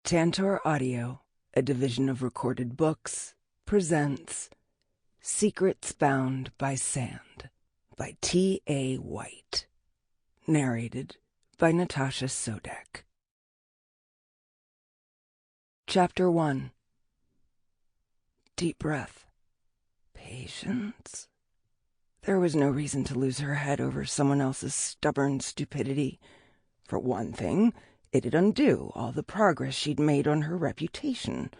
Tantor Audio, a division of Recorded Books, presents Secrets Bound by Sand by T.A. White. Narrated by Natasha Soudek. Chapter 1. Deep breath. Patience. There was no reason to lose her head over someone else's stubborn stupidity. For one thing, it'd undo all the progress she'd made on her reputation.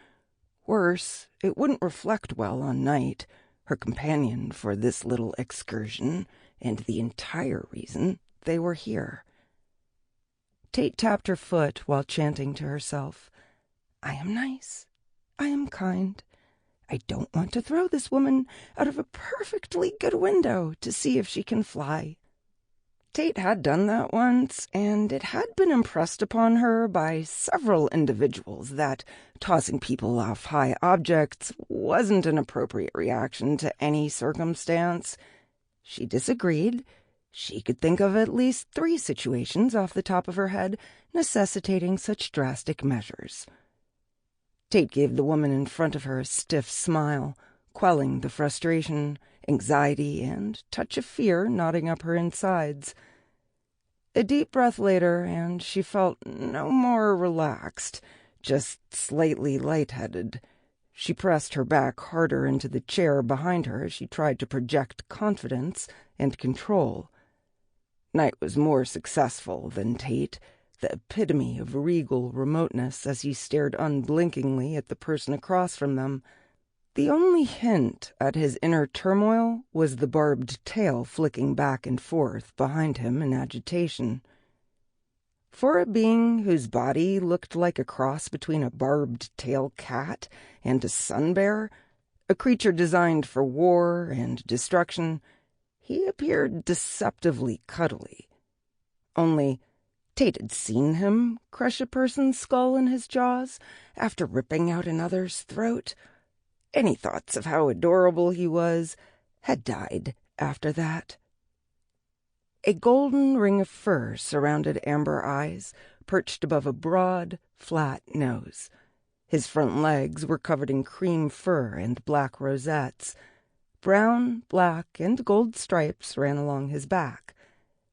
Worse, it wouldn't reflect well on Knight, her companion for this little excursion, and the entire reason they were here. Tate tapped her foot while chanting to herself, "I am nice. I am kind. I don't want to throw this woman out of a perfectly good window to see if she can fly." Tate had done that once, and it had been impressed upon her by several individuals that tossing people off high objects wasn't an appropriate reaction to any circumstance. She disagreed. She could think of at least 3 situations off the top of her head necessitating such drastic measures. Tate gave the woman in front of her a stiff smile, quelling the frustration, anxiety, and touch of fear knotting up her insides. A deep breath later, and she felt no more relaxed, just slightly lightheaded. She pressed her back harder into the chair behind her as she tried to project confidence and control. Knight was more successful than Tate, the epitome of regal remoteness as he stared unblinkingly at the person across from them. The only hint at his inner turmoil was the barbed tail flicking back and forth behind him in agitation. For a being whose body looked like a cross between a barbed-tail cat and a sun-bear, a creature designed for war and destruction, he appeared deceptively cuddly. Only Tate had seen him crush a person's skull in his jaws after ripping out another's throat. Any thoughts of how adorable he was had died after that. A golden ring of fur surrounded amber eyes, perched above a broad, flat nose. His front legs were covered in cream fur and black rosettes. Brown, black, and gold stripes ran along his back.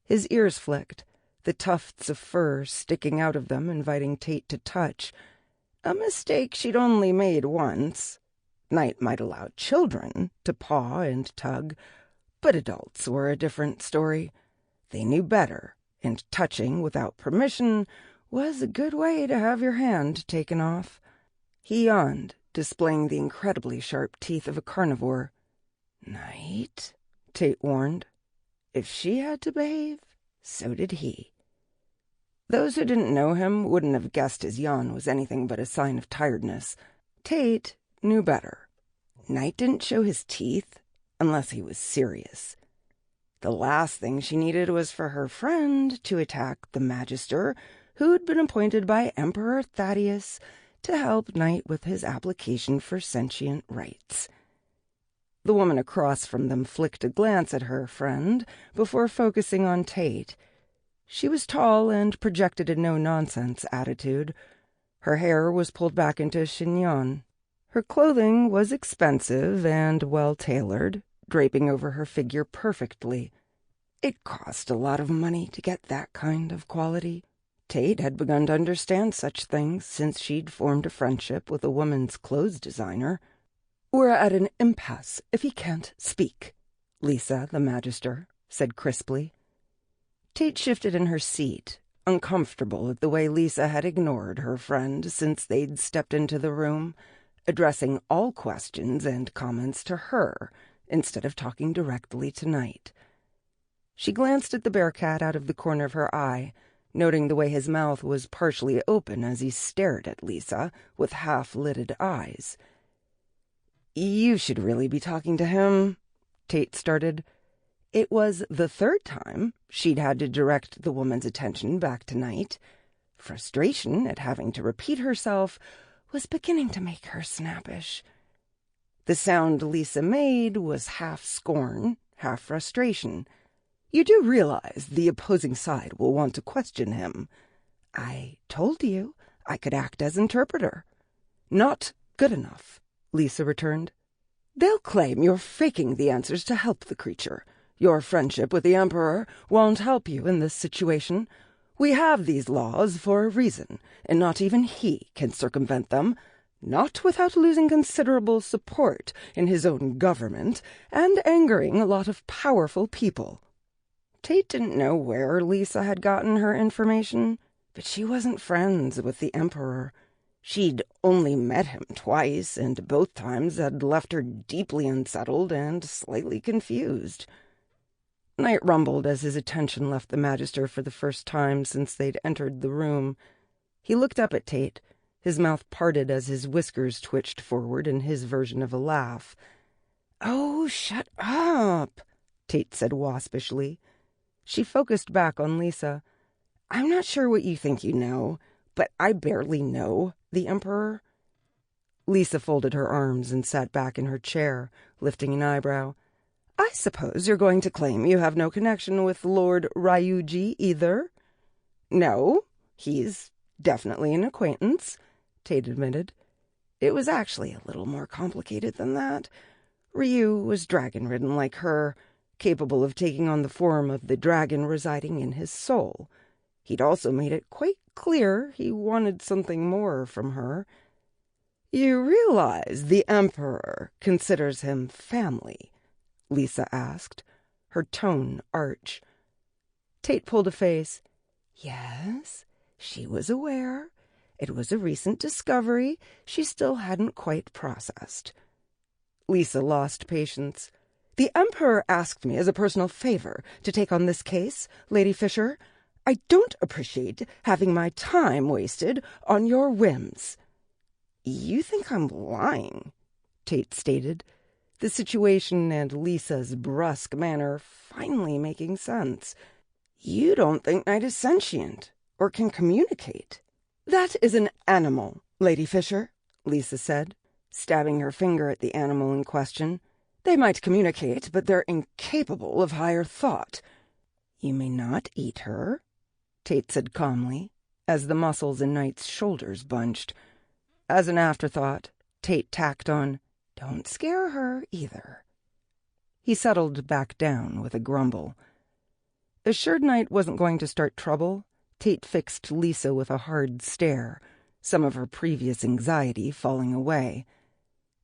His ears flicked, the tufts of fur sticking out of them inviting Tate to touch, a mistake she'd only made once. Knight might allow children to paw and tug, but adults were a different story. They knew better, and touching without permission was a good way to have your hand taken off. He yawned, displaying the incredibly sharp teeth of a carnivore. "Knight," Tate warned. If she had to behave, so did he. Those who didn't know him wouldn't have guessed his yawn was anything but a sign of tiredness. Tate knew better. Knight didn't show his teeth unless he was serious. The last thing she needed was for her friend to attack the Magister who'd been appointed by Emperor Thaddeus to help Knight with his application for sentient rights. The woman across from them flicked a glance at her friend before focusing on Tate. She was tall and projected a no-nonsense attitude. Her hair was pulled back into a chignon. Her clothing was expensive and well-tailored, draping over her figure perfectly. It cost a lot of money to get that kind of quality. Tate had begun to understand such things since she'd formed a friendship with a woman's clothes designer. "We're at an impasse if he can't speak," Lisa, the Magister, said crisply. Tate shifted in her seat, uncomfortable at the way Lisa had ignored her friend since they'd stepped into the room, addressing all questions and comments to her instead of talking directly to Knight. She glanced at the bearcat out of the corner of her eye, noting the way his mouth was partially open as he stared at Lisa with half-lidded eyes. "You should really be talking to him," Tate started. It was the 3rd time she'd had to direct the woman's attention back to Knight. Frustration at having to repeat herself was beginning to make her snappish. The sound Lisa made was half scorn, half frustration. "You do realize the opposing side will want to question him." "I told you I could act as interpreter." "Not good enough," Lisa returned. "They'll claim you're faking the answers to help the creature. Your friendship with the Emperor won't help you in this situation. We have these laws for a reason, and not even he can circumvent them, not without losing considerable support in his own government and angering a lot of powerful people." Tate didn't know where Lisa had gotten her information, but she wasn't friends with the Emperor. She'd only met him twice, and both times had left her deeply unsettled and slightly confused. Knight rumbled as his attention left the Magister for the first time since they'd entered the room. He looked up at Tate, his mouth parted as his whiskers twitched forward in his version of a laugh. "Oh, shut up," Tate said waspishly. She focused back on Lisa. "I'm not sure what you think you know, but I barely know the Emperor." Lisa folded her arms and sat back in her chair, lifting an eyebrow. "I suppose you're going to claim you have no connection with Lord Ryuji either?" "No, he's definitely an acquaintance," Tate admitted. "It was actually a little more complicated than that. Ryu was dragon-ridden like her, capable of taking on the form of the dragon residing in his soul. He'd also made it quite clear he wanted something more from her." "You realize the Emperor considers him family?" Lisa asked, her tone arch. Tate pulled a face. Yes, she was aware. It was a recent discovery she still hadn't quite processed. Lisa lost patience. "The Emperor asked me as a personal favor to take on this case, Lady Fisher. I don't appreciate having my time wasted on your whims." "You think I'm lying," Tate stated, the situation and Lisa's brusque manner finally making sense. "You don't think Knight is sentient or can communicate." "That is an animal, Lady Fisher," Lisa said, stabbing her finger at the animal in question. "They might communicate, but they're incapable of higher thought." "You may not eat her," Tate said calmly, as the muscles in Knight's shoulders bunched. As an afterthought, Tate tacked on, "Don't scare her, either." He settled back down with a grumble. Assured Knight wasn't going to start trouble, Tate fixed Lisa with a hard stare, some of her previous anxiety falling away.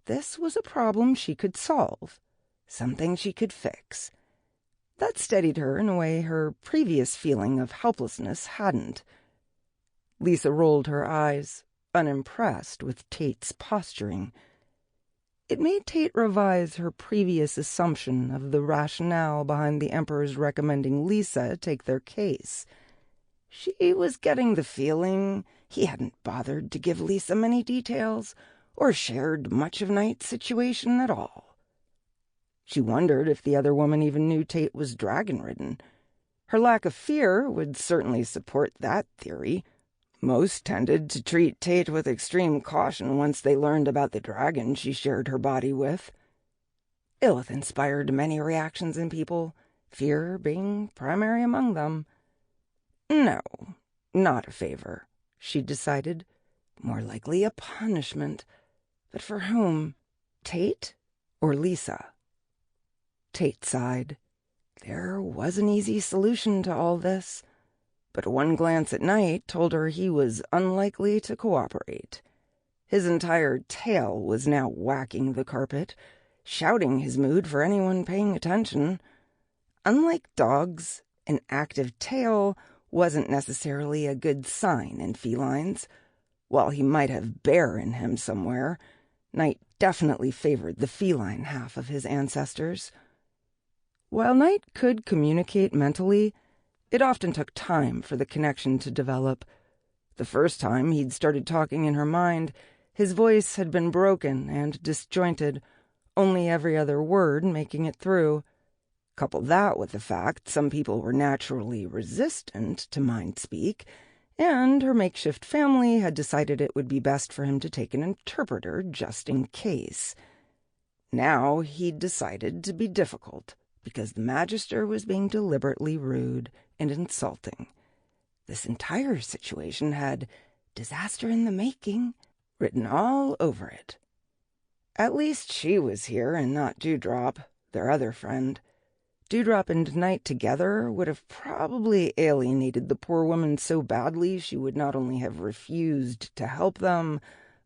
This was a problem she could solve, something she could fix. That steadied her in a way her previous feeling of helplessness hadn't. Lisa rolled her eyes, unimpressed with Tate's posturing. It made Tate revise her previous assumption of the rationale behind the Emperor's recommending Lisa take their case. She was getting the feeling he hadn't bothered to give Lisa many details or shared much of Knight's situation at all. She wondered if the other woman even knew Tate was dragon-ridden. Her lack of fear would certainly support that theory. Most tended to treat Tate with extreme caution once they learned about the dragon she shared her body with. Illith inspired many reactions in people, fear being primary among them. No, not a favor, she decided. More likely a punishment. But for whom? Tate or Lisa? Tate sighed. There was an easy solution to all this. But one glance at Knight told her he was unlikely to cooperate. His entire tail was now whacking the carpet, shouting his mood for anyone paying attention. Unlike dogs, an active tail wasn't necessarily a good sign in felines. While he might have bear in him somewhere, Knight definitely favored the feline half of his ancestors. While Knight could communicate mentally, it often took time for the connection to develop. The first time he'd started talking in her mind, his voice had been broken and disjointed, only every other word making it through. Couple that with the fact some people were naturally resistant to mind-speak, and her makeshift family had decided it would be best for him to take an interpreter just in case. Now he'd decided to be difficult, because the Magister was being deliberately rude and insulting. This entire situation had disaster in the making, written all over it. At least she was here and not Dewdrop, their other friend. Dewdrop and Knight together would have probably alienated the poor woman so badly she would not only have refused to help them,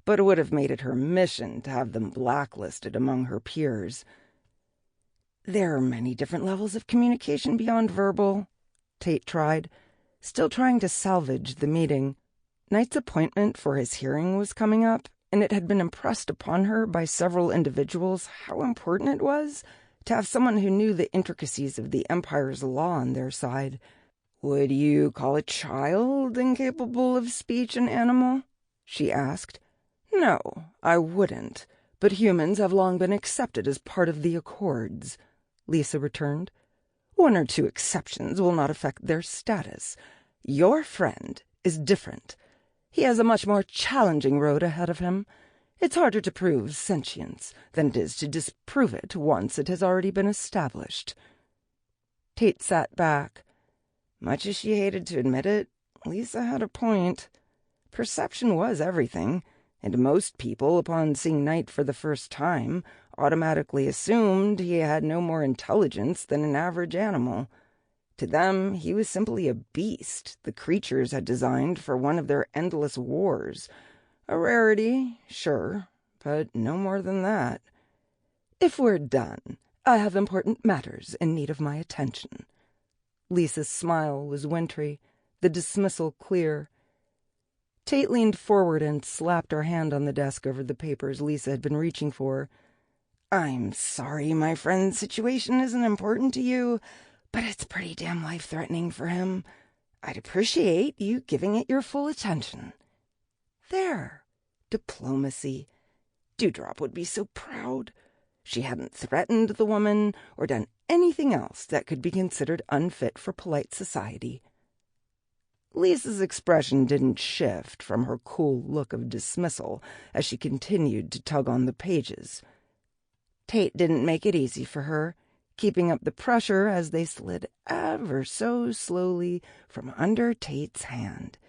but would have made it her mission to have them blacklisted among her peers. There are many different levels of communication beyond verbal, Tate tried, still trying to salvage the meeting. Knight's appointment for his hearing was coming up, and it had been impressed upon her by several individuals how important it was to have someone who knew the intricacies of the Empire's law on their side. "Would you call a child incapable of speech an animal?" she asked. "No, I wouldn't, but humans have long been accepted as part of the Accords," Lisa returned. "1 or 2 exceptions will not affect their status. Your friend is different. He has a much more challenging road ahead of him. It's harder to prove sentience than it is to disprove it once it has already been established." Tate sat back. Much as she hated to admit it, Lisa had a point. Perception was everything, and most people, upon seeing Knight for the first time, automatically assumed he had no more intelligence than an average animal. To them, he was simply a beast the creatures had designed for one of their endless wars. A rarity, sure, but no more than that. "If we're done, I have important matters in need of my attention." Lisa's smile was wintry, the dismissal clear. Tate leaned forward and slapped her hand on the desk over the papers Lisa had been reaching for. "I'm sorry my friend's situation isn't important to you, but it's pretty damn life-threatening for him. I'd appreciate you giving it your full attention." There. Diplomacy. Dewdrop would be so proud. She hadn't threatened the woman or done anything else that could be considered unfit for polite society. Lisa's expression didn't shift from her cool look of dismissal as she continued to tug on the pages. Tate didn't make it easy for her, keeping up the pressure as they slid ever so slowly from under Tate's hand.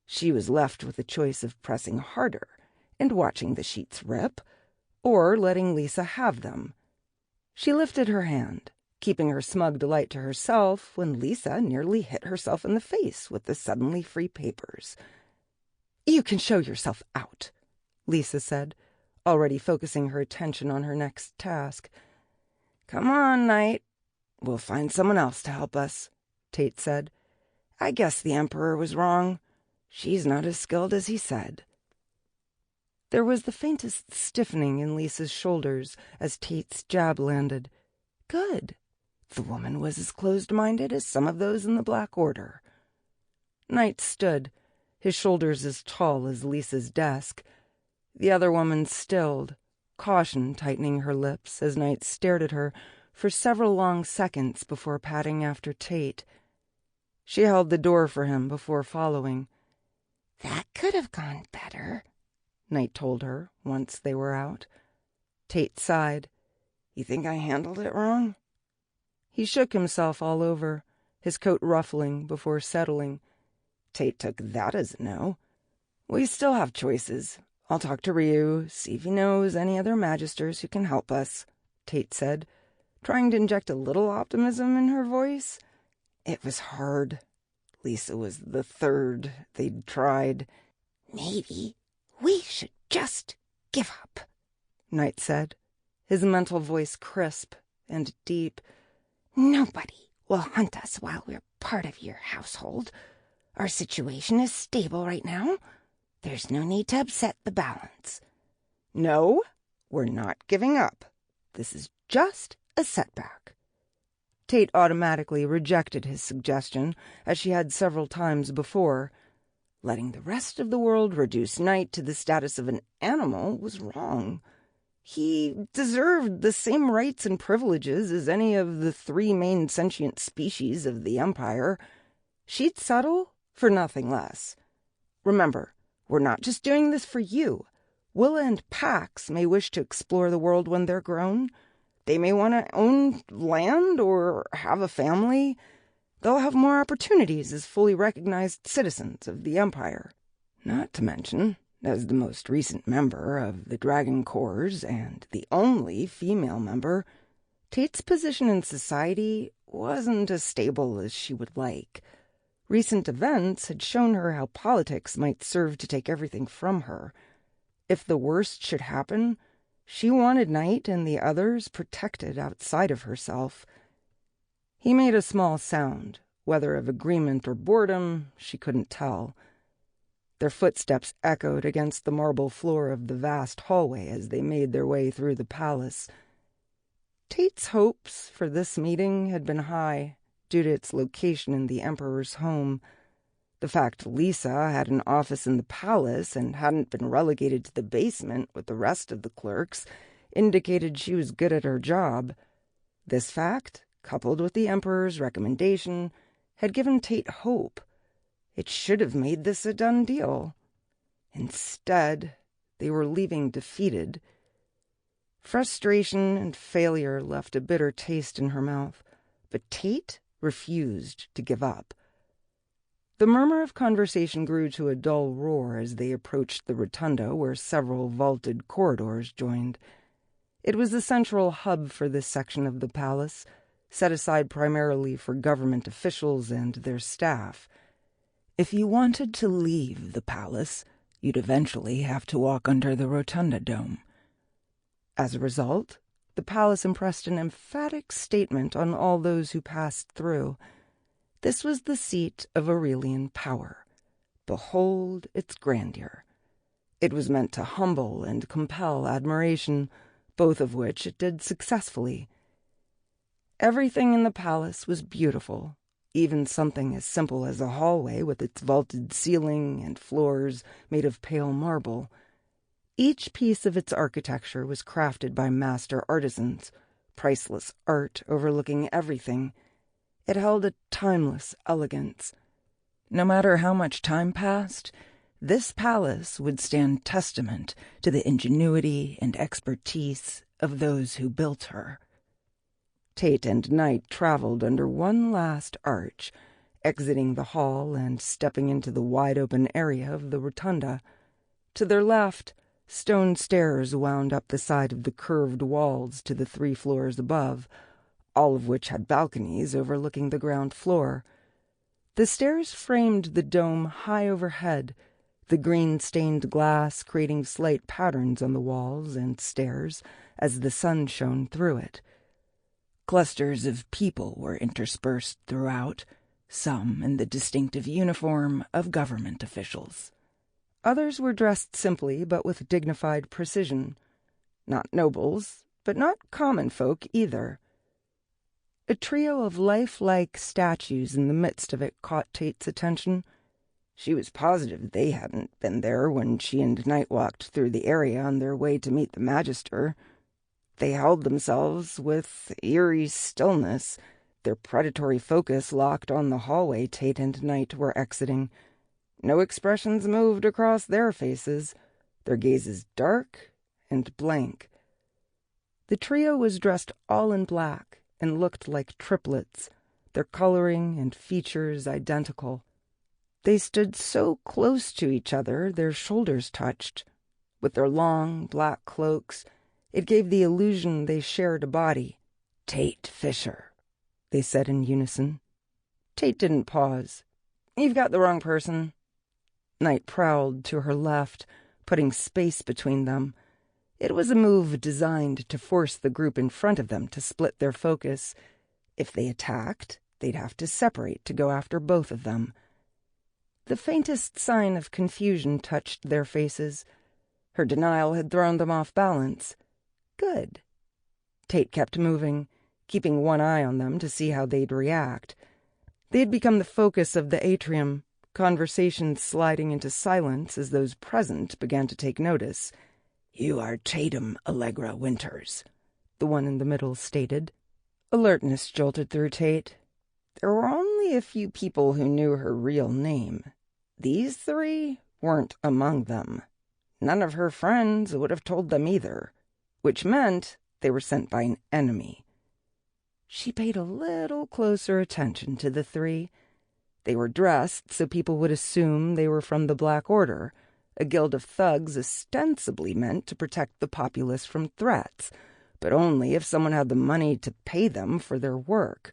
She was left with the choice of pressing harder and watching the sheets rip, or letting Lisa have them. She lifted her hand, keeping her smug delight to herself when Lisa nearly hit herself in the face with the suddenly free papers. "You can show yourself out," Lisa said, already focusing her attention on her next task. "Come on, Knight. We'll find someone else to help us," Tate said. "I guess the Emperor was wrong. She's not as skilled as he said." There was the faintest stiffening in Lisa's shoulders as Tate's jab landed. Good. The woman was as closed-minded as some of those in the Black Order. Knight stood, his shoulders as tall as Lisa's desk. The other woman stilled, caution tightening her lips as Knight stared at her for several long seconds before patting after Tate. She held the door for him before following. "That could have gone better," Knight told her once they were out. Tate sighed. "You think I handled it wrong?" He shook himself all over, his coat ruffling before settling. Tate took that as a no. "We still have choices. I'll talk to Ryu, see if he knows any other magisters who can help us," Tate said, trying to inject a little optimism in her voice. It was hard. Lisa was the third they'd tried. "Maybe we should just give up," Knight said, his mental voice crisp and deep. "Nobody will hunt us while we're part of your household. Our situation is stable right now. There's no need to upset the balance." "No, we're not giving up. This is just a setback." Tate automatically rejected his suggestion, as she had several times before. Letting the rest of the world reduce Knight to the status of an animal was wrong. He deserved the same rights and privileges as any of the 3 main sentient species of the Empire. She'd settle for nothing less. Remember, we're not just doing this for you. Willa and Pax may wish to explore the world when they're grown. They may want to own land or have a family. They'll have more opportunities as fully recognized citizens of the Empire. Not to mention, as the most recent member of the Dragon Corps and the only female member, Tate's position in society wasn't as stable as she would like. Recent events had shown her how politics might serve to take everything from her. If the worst should happen, she wanted Knight and the others protected outside of herself. He made a small sound, whether of agreement or boredom, she couldn't tell. Their footsteps echoed against the marble floor of the vast hallway as they made their way through the palace. Tate's hopes for this meeting had been high, due to its location in the Emperor's home. The fact Lisa had an office in the palace and hadn't been relegated to the basement with the rest of the clerks indicated she was good at her job. This fact, coupled with the Emperor's recommendation, had given Tate hope. It should have made this a done deal. Instead, they were leaving defeated. Frustration and failure left a bitter taste in her mouth, but Tate refused to give up. The murmur of conversation grew to a dull roar as they approached the rotunda where several vaulted corridors joined. It was the central hub for this section of the palace, set aside primarily for government officials and their staff. If you wanted to leave the palace, you'd eventually have to walk under the rotunda dome. As a result, the palace impressed an emphatic statement on all those who passed through. This was the seat of Aurelian power. Behold its grandeur. It was meant to humble and compel admiration, both of which it did successfully. Everything in the palace was beautiful, even something as simple as a hallway with its vaulted ceiling and floors made of pale marble. Each piece of its architecture was crafted by master artisans, priceless art overlooking everything. It held a timeless elegance. No matter how much time passed, this palace would stand testament to the ingenuity and expertise of those who built her. Tate and Knight traveled under one last arch, exiting the hall and stepping into the wide-open area of the rotunda. To their left, stone stairs wound up the side of the curved walls to the 3 floors above, all of which had balconies overlooking the ground floor. The stairs framed the dome high overhead, the green-stained glass creating slight patterns on the walls and stairs as the sun shone through it. Clusters of people were interspersed throughout, some in the distinctive uniform of government officials. Others were dressed simply but with dignified precision. Not nobles, but not common folk either. A trio of lifelike statues in the midst of it caught Tate's attention. She was positive they hadn't been there when she and Knight walked through the area on their way to meet the Magister. They held themselves with eerie stillness, their predatory focus locked on the hallway Tate and Knight were exiting. No expressions moved across their faces, their gazes dark and blank. The trio was dressed all in black and looked like triplets, their coloring and features identical. They stood so close to each other their shoulders touched. With their long, black cloaks, it gave the illusion they shared a body. "Tate Fisher," they said in unison. Tate didn't pause. "You've got the wrong person." Knight prowled to her left, putting space between them. It was a move designed to force the group in front of them to split their focus. If they attacked, they'd have to separate to go after both of them. The faintest sign of confusion touched their faces. Her denial had thrown them off balance. Good. Tate kept moving, keeping one eye on them to see how they'd react. They had become the focus of the atrium, conversations sliding into silence as those present began to take notice. "You are Tatum Allegra Winters," the one in the middle stated. Alertness jolted through Tate. There were only a few people who knew her real name. These 3 weren't among them. None of her friends would have told them either, which meant they were sent by an enemy. She paid a little closer attention to the 3. They were dressed so people would assume they were from the Black Order, a guild of thugs ostensibly meant to protect the populace from threats, but only if someone had the money to pay them for their work.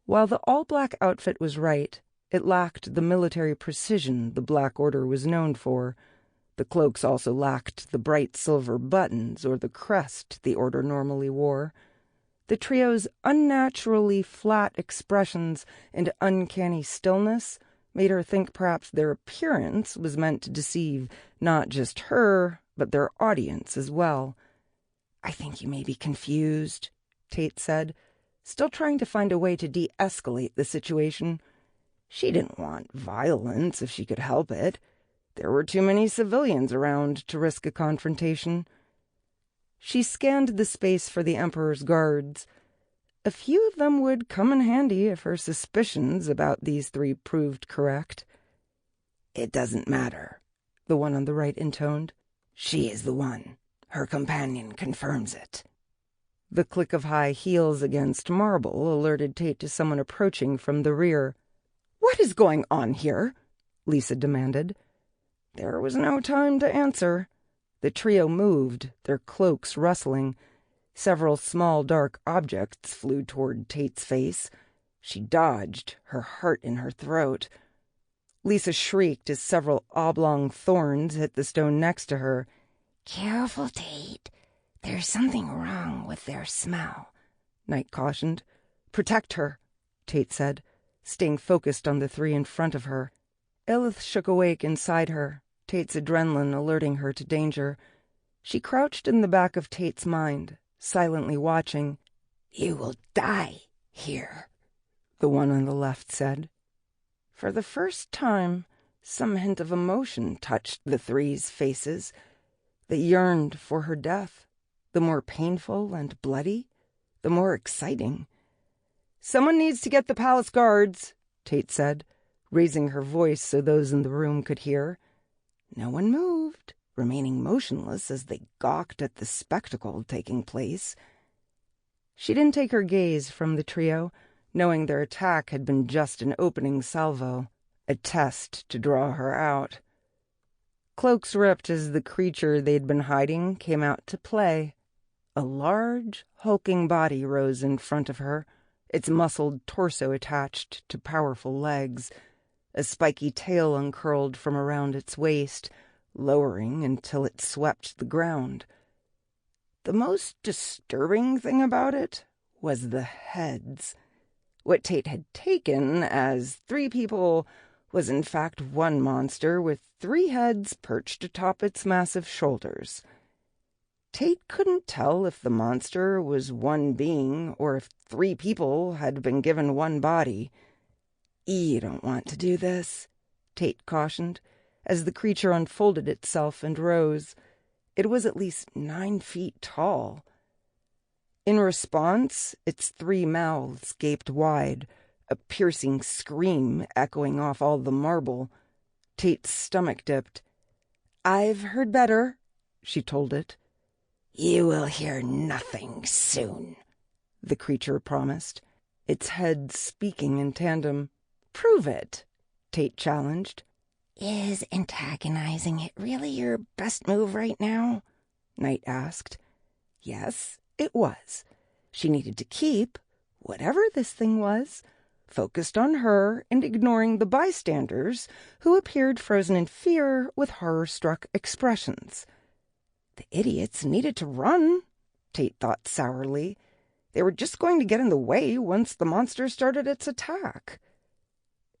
While the all-black outfit was right, it lacked the military precision the Black Order was known for. The cloaks also lacked the bright silver buttons or the crest the Order normally wore. The trio's unnaturally flat expressions and uncanny stillness made her think perhaps their appearance was meant to deceive not just her, but their audience as well. "I think you may be confused," Tate said, still trying to find a way to de-escalate the situation. She didn't want violence if she could help it. There were too many civilians around to risk a confrontation. She scanned the space for the Emperor's guards. A few of them would come in handy if her suspicions about these three proved correct. "It doesn't matter," the one on the right intoned. "She is the one. Her companion confirms it." The click of high heels against marble alerted Tate to someone approaching from the rear. "What is going on here?" Lisa demanded. There was no time to answer. The trio moved, their cloaks rustling. Several small dark objects flew toward Tate's face. She dodged, her heart in her throat. Lisa shrieked as several oblong thorns hit the stone next to her. "Careful, Tate. There's something wrong with their smell," Knight cautioned. "Protect her," Tate said, staying focused on the three in front of her. Elith shook awake inside her, Tate's adrenaline alerting her to danger. She crouched in the back of Tate's mind, silently watching. "You will die here," the one on the left said. For the first time, some hint of emotion touched the three's faces. They yearned for her death. The more painful and bloody, the more exciting. "Someone needs to get the palace guards," Tate said, raising her voice so those in the room could hear. No one moved, remaining motionless as they gawked at the spectacle taking place. She didn't take her gaze from the trio, knowing their attack had been just an opening salvo, a test to draw her out. Cloaks ripped as the creature they'd been hiding came out to play. A large, hulking body rose in front of her, its muscled torso attached to powerful legs. A spiky tail uncurled from around its waist, lowering until it swept the ground. The most disturbing thing about it was the heads. What Tate had taken as three people was in fact one monster with three heads perched atop its massive shoulders. Tate couldn't tell if the monster was one being or if three people had been given one body. "You don't want to do this," Tate cautioned, as the creature unfolded itself and rose. It was at least 9 feet tall. In response, its three mouths gaped wide, a piercing scream echoing off all the marble. Tate's stomach dipped. "I've heard better," she told it. "You will hear nothing soon," the creature promised, its head speaking in tandem. "Prove it," Tate challenged. "Is antagonizing it really your best move right now?" Knight asked. Yes, it was. She needed to keep, whatever this thing was, focused on her and ignoring the bystanders who appeared frozen in fear with horror-struck expressions. The idiots needed to run, Tate thought sourly. They were just going to get in the way once the monster started its attack.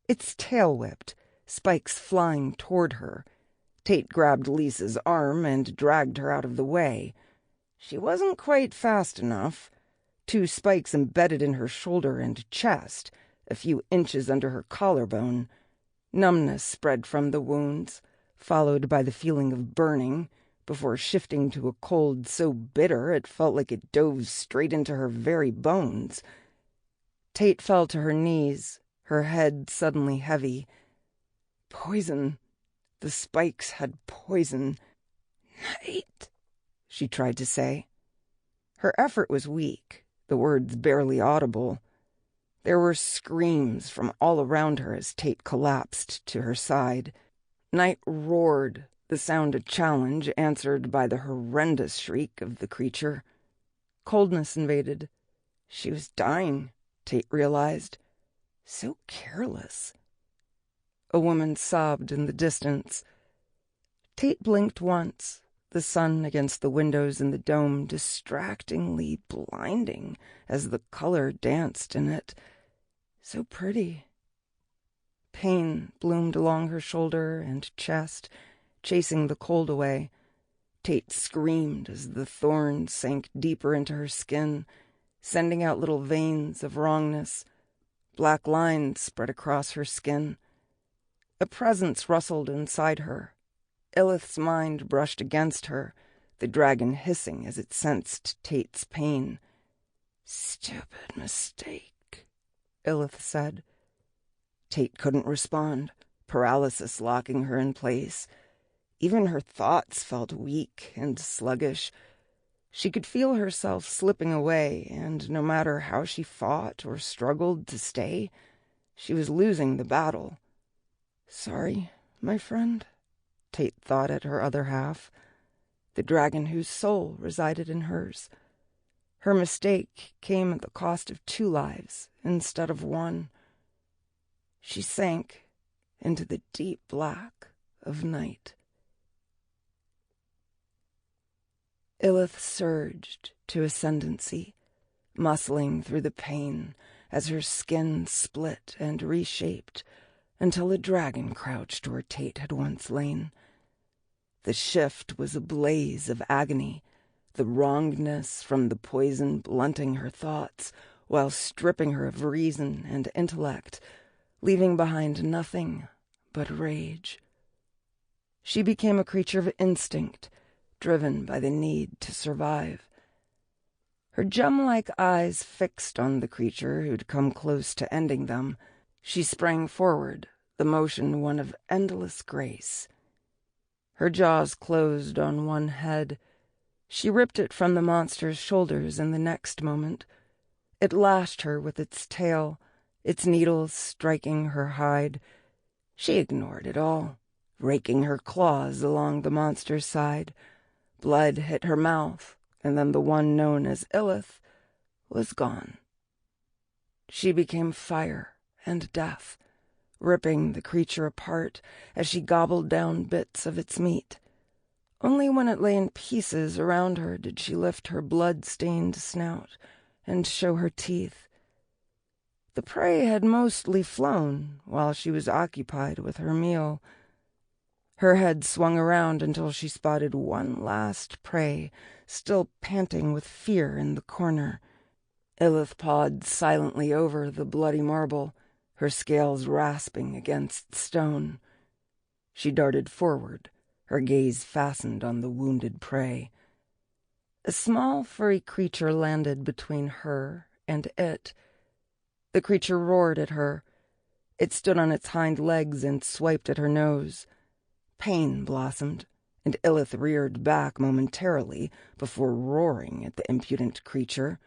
Its tail whipped, spikes flying toward her. Tate grabbed Lisa's arm and dragged her out of the way. She wasn't quite fast enough. 2 spikes embedded in her shoulder and chest, a few inches under her collarbone. Numbness spread from the wounds, followed by the feeling of burning, before shifting to a cold so bitter it felt like it dove straight into her very bones. Tate fell to her knees, her head suddenly heavy. Poison. The spikes had poison. "Knight," she tried to say. Her effort was weak, the words barely audible. There were screams from all around her as Tate collapsed to her side. Night roared, the sound a challenge answered by the horrendous shriek of the creature. Coldness invaded. She was dying, Tate realized. So careless. A woman sobbed in the distance. Tate blinked once, the sun against the windows in the dome distractingly blinding as the color danced in it. So pretty. Pain bloomed along her shoulder and chest, chasing the cold away. Tate screamed as the thorns sank deeper into her skin, sending out little veins of wrongness. Black lines spread across her skin. A presence rustled inside her. Illith's mind brushed against her, the dragon hissing as it sensed Tate's pain. "Stupid mistake," Illith said. Tate couldn't respond, paralysis locking her in place. Even her thoughts felt weak and sluggish. She could feel herself slipping away, and no matter how she fought or struggled to stay, she was losing the battle. "Sorry, my friend," Tate thought at her other half, the dragon whose soul resided in hers. Her mistake came at the cost of 2 lives instead of 1. She sank into the deep black of night. Illith surged to ascendancy, muscling through the pain as her skin split and reshaped until a dragon crouched where Tate had once lain. The shift was a blaze of agony, the wrongness from the poison blunting her thoughts while stripping her of reason and intellect, leaving behind nothing but rage. She became a creature of instinct, driven by the need to survive. Her gem-like eyes fixed on the creature who'd come close to ending them, she sprang forward, the motion one of endless grace. Her jaws closed on one head. She ripped it from the monster's shoulders in the next moment. It lashed her with its tail, its needles striking her hide. She ignored it all, raking her claws along the monster's side. Blood hit her mouth, and then the one known as Illith was gone. She became fire and death, ripping the creature apart as she gobbled down bits of its meat. Only when it lay in pieces around her did she lift her blood-stained snout and show her teeth. The prey had mostly flown while she was occupied with her meal. Her head swung around until she spotted one last prey, still panting with fear in the corner. Illith pawed silently over the bloody marble, her scales rasping against stone. She darted forward, her gaze fastened on the wounded prey. A small, furry creature landed between her and it. The creature roared at her. It stood on its hind legs and swiped at her nose. Pain blossomed, and Illith reared back momentarily before roaring at the impudent creature.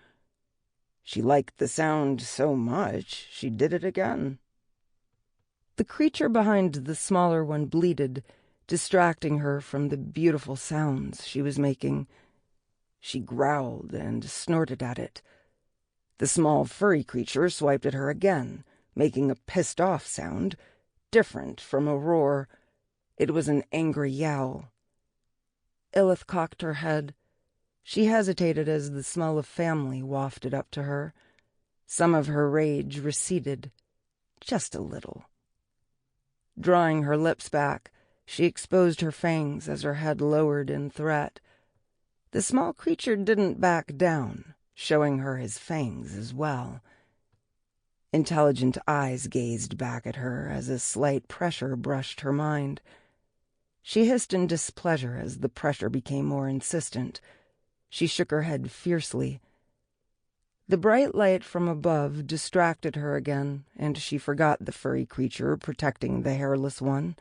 She liked the sound so much, she did it again. The creature behind the smaller one bleated, distracting her from the beautiful sounds she was making. She growled and snorted at it. The small furry creature swiped at her again, making a pissed-off sound, different from a roar. It was an angry yowl. Illith cocked her head. She hesitated as the smell of family wafted up to her. Some of her rage receded, just a little. Drawing her lips back, she exposed her fangs as her head lowered in threat. The small creature didn't back down, showing her his fangs as well. Intelligent eyes gazed back at her as a slight pressure brushed her mind. She hissed in displeasure as the pressure became more insistent. She shook her head fiercely. The bright light from above distracted her again, and she forgot the furry creature protecting the hairless one.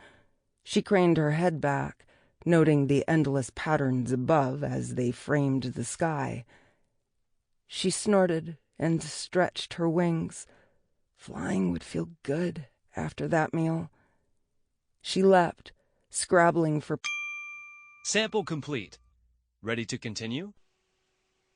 She craned her head back, noting the endless patterns above as they framed the sky. She snorted and stretched her wings. Flying would feel good after that meal. She leapt, scrabbling for... Sample complete. Ready to continue?